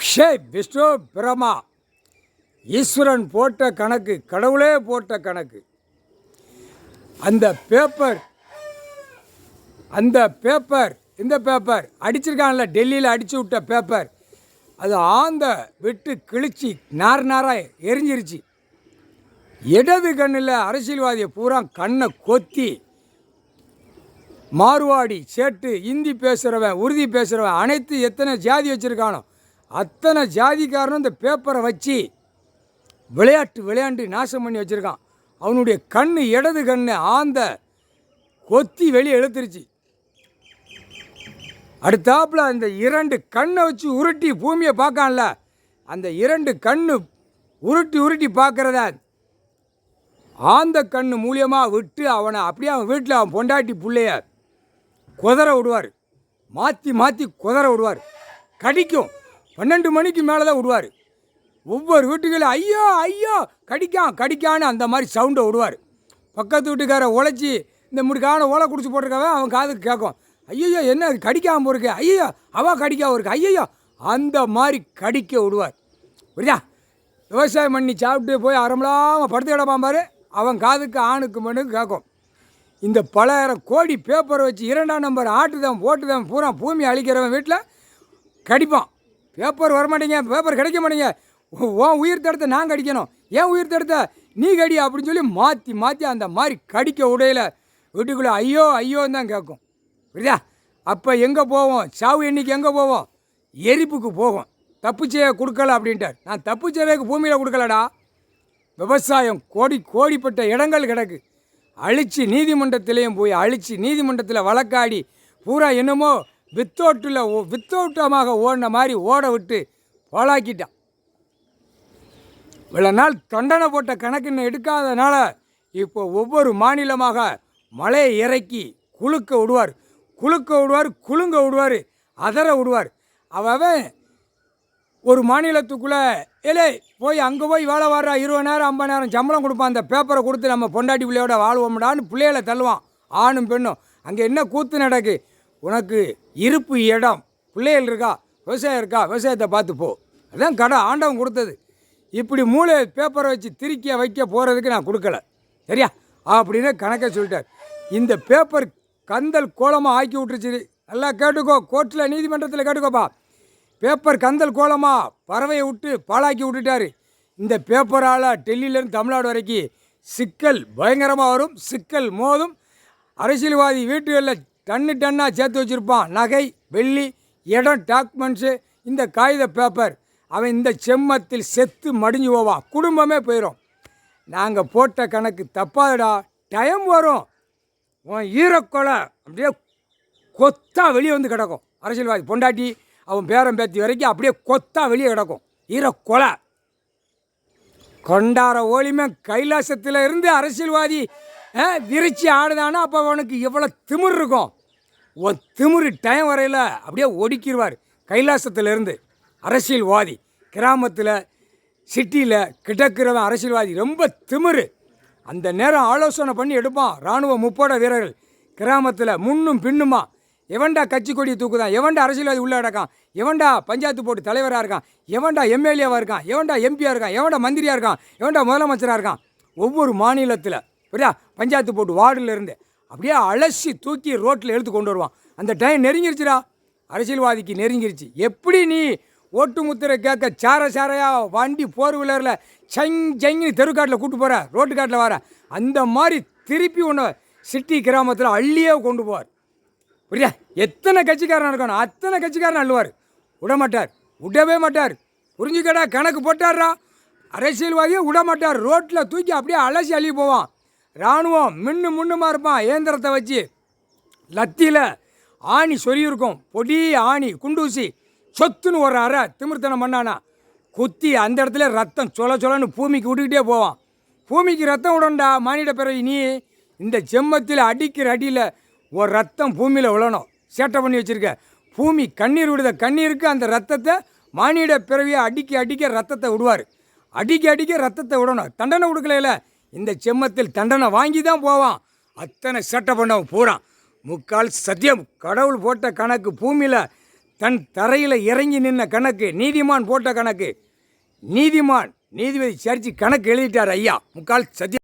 ஷே விஷ்ணு பிரமா ஈஸ்வரன் போட்ட கணக்கு, கடவுளே போட்ட கணக்கு. அந்த பேப்பர் இந்த பேப்பர் அடிச்சிருக்காங்கல்ல, டெல்லியில் அடித்து விட்ட பேப்பர், அது ஆந்த விட்டு கிழிச்சி நார் நாராக எரிஞ்சிருச்சு. இடது கண்ணில் அரசியல்வாதியை பூரா கண்ணை கொத்தி, மார்வாடி சேட்டு, இந்தி பேசுகிறவன், உருதி பேசுகிறவன், அனைத்து எத்தனை ஜாதி வச்சுருக்கானோ அத்தனை ஜாதிக்காரனும் இந்த பேப்பரை வச்சு விளையாண்டு நாசம் பண்ணி வச்சுருக்கான். அவனுடைய கண், இடது கண்ணு ஆந்த கொத்தி வெளியே எழுத்துருச்சு. அடுத்தாப்புல அந்த இரண்டு கண்ணை வச்சு உருட்டி பூமியை பார்க்கான்ல, அந்த இரண்டு கண்ணு உருட்டி பார்க்குறத ஆந்த கண்ணு மூலியமாக விட்டு அவனை அப்படியே அவன் வீட்டில் அவன் பொண்டாட்டி பிள்ளைய குதற விடுவார். மாற்றி குதற விடுவார். கடிக்கும். 12 மணிக்கு மேலே தான் விடுவார். ஒவ்வொரு வீட்டுகளும் ஐயோ கடிக்கான்னு அந்த மாதிரி சவுண்டை விடுவார். பக்கத்து வீட்டுக்கார உழைச்சி இந்த முடுக்கான ஓலை குடிச்சு போட்டிருக்கவன் அவன் காதுக்கு கேட்கும், ஐயோ என்ன கடிக்காமல் போருக்கு, ஐயோ அவள் கடிக்காம இருக்கு, ஐயோ அந்த மாதிரி கடிக்க விடுவார். புரியுதா? விவசாயம் பண்ணி சாப்பிட்டு போய் அறமலாமல் படுத்து கிடப்பான் பாரு, அவன் காதுக்கு ஆணுக்கு மண்ணுக்கு கேட்கும். இந்த பலாயிரம் கோடி பேப்பரை வச்சு 2ஆம் நம்பர் போட்டுதான் பூரா பூமி அழிக்கிறவன் வீட்டில் கடிப்பான். பேப்பர் வரமாட்டேங்க, பேப்பர் கிடைக்க மாட்டேங்க, உன் உயிர் தடுத்த நான் கடிக்கணும், ஏன் உயிர் தடுத்த நீ கடி அப்படின்னு சொல்லி மாற்றி அந்த மாதிரி கடிக்க உடையில வீட்டுக்குள்ளே ஐயோன்னு தான் கேட்கும். புரியுதா? அப்போ எங்கே போவோம்? சாவு எண்ணிக்கை எங்கே போவோம்? எரிப்புக்கு போவோம். தப்புச்செய்ய கொடுக்கல அப்படின்ட்டார். நான் தப்புச்செய்யறதுக்கு பூமியில் கொடுக்கலடா. விவசாயம் கோடிப்பட்ட இடங்கள் கிடக்கு, அழித்து நீதிமன்றத்திலையும் போய் அழித்து நீதிமன்றத்தில் வழக்காடி பூரா என்னமோ வித்தோட்டமாக ஓடின மாதிரி ஓட விட்டு பாழாக்கிட்டான். இவ்வளோ நாள் தண்டனை போட்ட கணக்குன்னு எடுக்காதனால இப்போ ஒவ்வொரு மாநிலமாக மழையை இறக்கி குலுங்க விடுவார், அதற விடுவார். அவன் ஒரு மாநிலத்துக்குள்ளே போய் அங்கே போய் வேலை வர்ற 20,000 50,000 சம்பளம் கொடுப்பான். அந்த பேப்பரை கொடுத்து நம்ம பொண்டாட்டி பிள்ளையோட வாழ்வோம்டான்னு பிள்ளைகளை தள்ளுவான். ஆணும் பெண்ணும். அங்கே என்ன கூத்து நடக்கு? உனக்கு இருப்பு இடம், பிள்ளைகள் இருக்கா, விவசாயம் இருக்கா, விவசாயத்தை பார்த்து போ, அதுதான் கடை ஆண்டவன் கொடுத்தது. இப்படி மூளை பேப்பரை வச்சு திருக்கிய வைக்க போகிறதுக்கு நான் கொடுக்கல, சரியா அப்படின்னு கணக்கை சொல்லிட்டார். இந்த பேப்பர் கந்தல் கோலமாக ஆக்கி விட்டுருச்சு. நல்லா கேட்டுக்கோ, கோர்ட்டில் நீதிமன்றத்தில் கேட்டுக்கோப்பா. பேப்பர் கந்தல் கோலமாக பறவையை விட்டு பாழாக்கி விட்டுட்டார். இந்த பேப்பரால் டெல்லியிலேருந்து தமிழ்நாடு வரைக்கும் சிக்கல் பயங்கரமாக வரும். சிக்கல் மோதும். அரசியல்வாதி வீட்டுகளில் டன்னாக சேர்த்து வச்சுருப்பான். நகை, வெள்ளி, இடம், டாக்குமெண்ட்ஸு, இந்த காகித பேப்பர். அவன் இந்த செம்மத்தில் செத்து மடிஞ்சு போவான். குடும்பமே போயிடும். நாங்கள் போட்ட கணக்கு தப்பாதடா. டைம் வரும், உன் ஈரக்கொலை அப்படியே கொத்தா வெளியே வந்து கிடக்கும். அரசியல்வாதி பொண்டாட்டி அவன் பேரம் பேத்தி வரைக்கும் அப்படியே கொத்தா வெளியே கிடக்கும் ஈரக்கொலை. கொண்டார ஓலிமே கைலாசத்தில் இருந்து அரசியல்வாதி விரிச்சி ஆடுதானா அப்போ அவனுக்கு எவ்வளோ திமிர் இருக்கும். உன் திமிரு டைம் வரையில் அப்படியே ஒடுக்கிடுவார். கைலாசத்திலேருந்து அரசியல்வாதி கிராமத்தில் சிட்டியில் கிடக்கிறவன் அரசியல்வாதி ரொம்ப திமிரு. அந்த நேரம் ஆலோசனை பண்ணி எடுப்பான். இராணுவ முப்படை வீரர்கள் கிராமத்தில் முன்னும் பின்னுமா. எவன்டா கட்சி கொடியை தூக்குதான், எவன்டா அரசியல்வாதி உள்ளே அடக்கான், எவன்டா பஞ்சாயத்து போர்டு தலைவராக இருக்கான், எவன்டா எம்எல்ஏவாக இருக்கான், எவன்டா எம்பியாக இருக்கான், எவன்டா மந்திரியாக இருக்கான், எவன்டா முதலமைச்சராக இருக்கான். ஒவ்வொரு மாநிலத்தில் புரியா பஞ்சாயத்து போர்டு வார்டில் இருந்து அப்படியே அலசி தூக்கி ரோட்டில் எடுத்து கொண்டு வருவான். அந்த டைம் நெருங்கிருச்சுடா, அரசியல்வாதிக்கு நெருங்கிருச்சு. எப்படி நீ ஓட்டு முத்திரை கேட்க சாரையாக வண்டி போர் வீலரில் ஜங்கின்னு தெருக்காட்டில் கூப்பிட்டு போகிற, ரோட்டு காட்டில் வர, அந்த மாதிரி திருப்பி ஒன்று சிட்டி கிராமத்தில் அள்ளியே கொண்டு போவார். புரியா? எத்தனை கட்சிக்காரன் இருக்கணும் அத்தனை கட்சிக்காரன் அள்ளுவார். விடவே மாட்டார். புரிஞ்சுக்கடா, கணக்கு போட்டார்ரா. அரசியல்வாதியை விடமாட்டார். ரோட்டில் தூக்கி அப்படியே அலசி அள்ளி போவான். இராணுவம் முன்னுமா இருப்பான். இயந்திரத்தை வச்சு லத்தியில் ஆணி சொருகிருக்கும். பொடி ஆணி குண்டூசி சொத்துன்னு ஒரு அறை திமிர்த்தனம் பண்ணானா குத்தி அந்த இடத்துல ரத்தம் சொலன்னு பூமிக்கு விட்டுக்கிட்டே போவான். பூமிக்கு ரத்தம் விடண்டா மானிட பிறகு நீ இந்த செம்மத்தில் அடிக்கிற அடியில் ஒரு ரத்தம் பூமியில் விழணும். சேட்டை பண்ணி வச்சுருக்க. பூமி கண்ணீர் விடுத, கண்ணீருக்கு அந்த ரத்தத்தை மானிட பிறவியை அடிக்க ரத்தத்தை விடுவார். அடிக்க ரத்தத்தை விடணும். தண்டனை கொடுக்கல, இந்த செம்மத்தில் தண்டனை வாங்கி தான் போவான். அத்தனை சேட்டை பண்ணவன் பூரா முக்கால் சத்தியம். கடவுள் போட்ட கணக்கு பூமியில் தன் தரையில் இறங்கி நின்ன கணக்கு, நீதிமான் போட்ட கணக்கு, நீதிபதி சரிச்சு கணக்கு எழுதிட்டார் ஐயா. முக்கால் சத்திய